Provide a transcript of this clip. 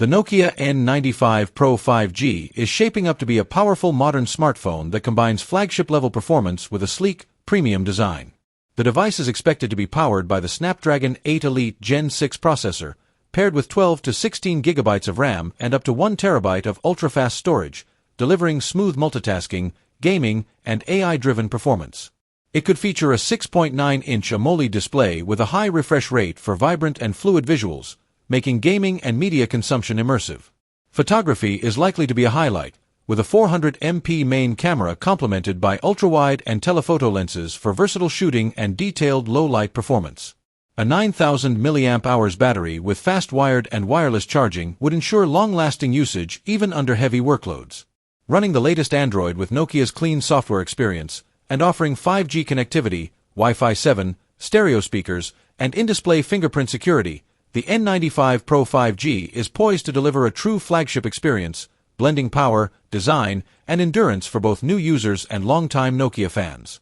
The Nokia N95 Pro 5G is shaping up to be a powerful modern smartphone that combines flagship-level performance with a sleek, premium design. The device is expected to be powered by the Snapdragon 8 Elite Gen 6 processor, paired with 12 to 16 gigabytes of RAM and up to 1 terabyte of ultra-fast storage, delivering smooth multitasking, gaming, and AI-driven performance. It could feature a 6.9-inch AMOLED display with a high refresh rate for vibrant and fluid visuals, making gaming and media consumption immersive. Photography is likely to be a highlight, with a 400MP main camera complemented by ultra-wide and telephoto lenses for versatile shooting and detailed low-light performance. A 9,000 mAh battery with fast wired and wireless charging would ensure long-lasting usage even under heavy workloads. Running the latest Android with Nokia's clean software experience and offering 5G connectivity, Wi-Fi 7, stereo speakers, and in-display fingerprint security, the N95 Pro 5G is poised to deliver a true flagship experience, blending power, design, and endurance for both new users and longtime Nokia fans.